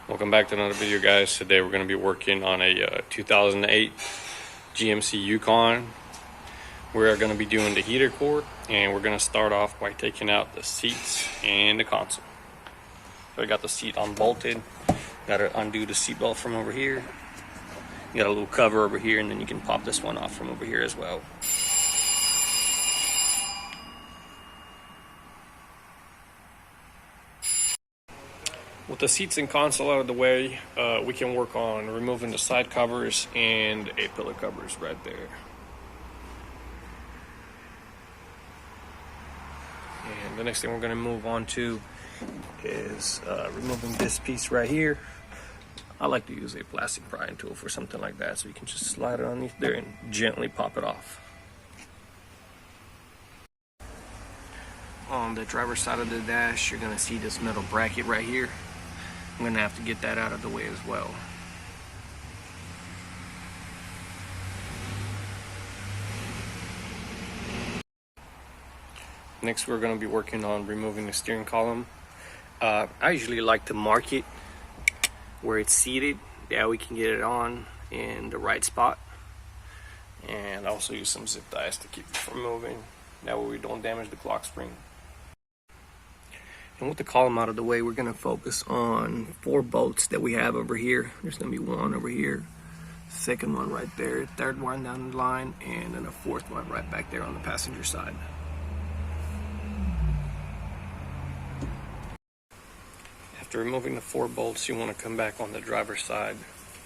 Welcome back to another video, guys. Today we're going to be working on a 2008 GMC Yukon. We're going to be doing the heater core, and we're going to start off by taking out the seats and the console. So I got the seat unbolted. Got to undo the seat belt from over here. You got a little cover over here, and then you can pop this one off from over here as well. With the seats and console out of the way, we can work on removing the side covers and a pillow covers right there. And the next thing we're going to move on to is removing this piece right here. I like to use a plastic prying tool for something like that, so you can just slide it underneath there and gently pop it off. On the driver's side of the dash, you're going to see this metal bracket right here. I'm going to have to get that out of the way as well. Next, we're going to be working on removing the steering column. I usually like to mark it where it's seated. Yeah, we can get it on in the right spot. And also use some zip ties to keep it from moving. That way we don't damage the clock spring. And with the column out of the way, we're going to focus on 4 bolts that we have over here. There's going to be one over here, second one right there, third one down the line, and then a fourth one right back there on the passenger side. After removing the 4 bolts, you want to come back on the driver's side,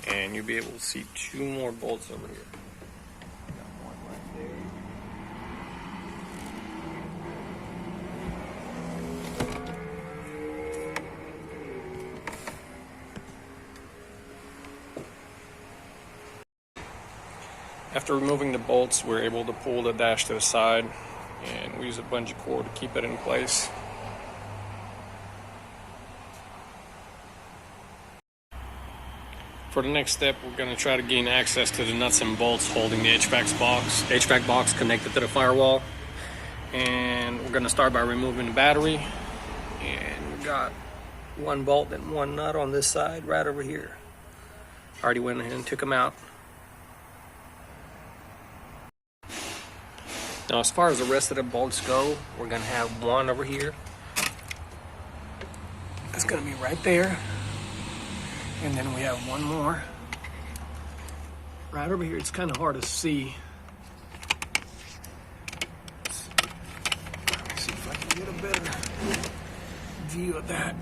and you'll be able to see 2 more bolts over here. After removing the bolts, we're able to pull the dash to the side, and we use a bungee cord to keep it in place. For the next step, we're going to try to gain access to the nuts and bolts holding the HVAC box connected to the firewall. And we're going to start by removing the battery. And we got 1 bolt and 1 nut on this side right over here. Already went ahead and took them out. Now, as far as the rest of the bolts go, we're going to have 1 over here. It's going to be right there. And then we have 1 more right over here. It's kind of hard to see. Let's see if I can get a better view of that.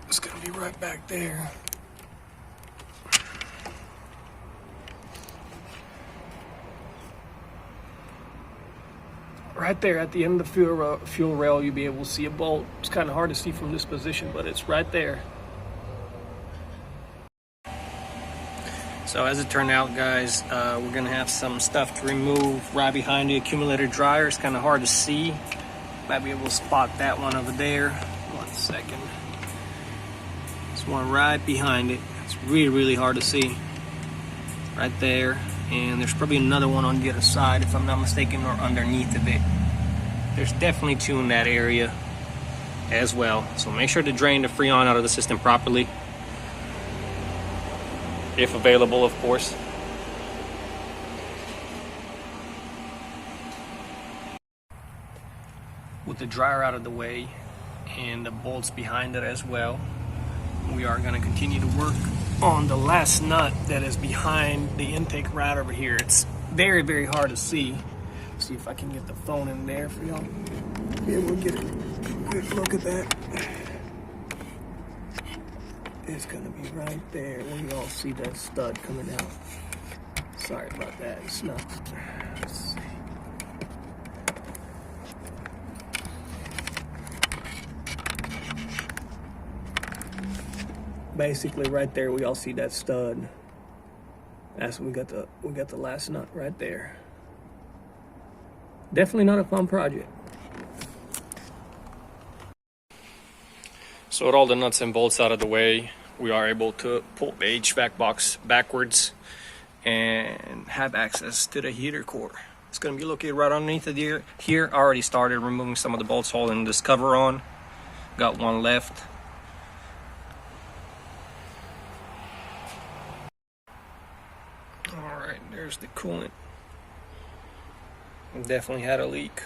It's going to be right back there. Right there at the end of the fuel rail, you'll be able to see a bolt. It's kind of hard to see from this position, but it's right there. So as it turned out, guys, we're going to have some stuff to remove right behind the accumulator dryer. It's kind of hard to see. Might be able to spot that one over there. 1 second. There's one right behind it. It's really, really hard to see. Right there. And there's probably another one on the other side, if I'm not mistaken, or underneath of it. There's definitely 2 in that area as well. So make sure to drain the Freon out of the system properly, if available, of course. With the dryer out of the way and the bolts behind it as well, we are going to continue to work on the last nut that is behind the intake right over here. It's very, very hard to see. See if I can get the phone in there for y'all. Be able to get a quick look at that. It's gonna be right there when y'all see that stud coming out. Sorry about that. It's not. Let's see. Basically, right there, we all see that stud. That's we got the last nut right there. Definitely not a fun project. So with all the nuts and bolts out of the way, we are able to pull the HVAC box backwards and have access to the heater core. It's going to be located right underneath it here. I already started removing some of the bolts holding this cover on. Got one left. Alright, there's the coolant. Definitely had a leak.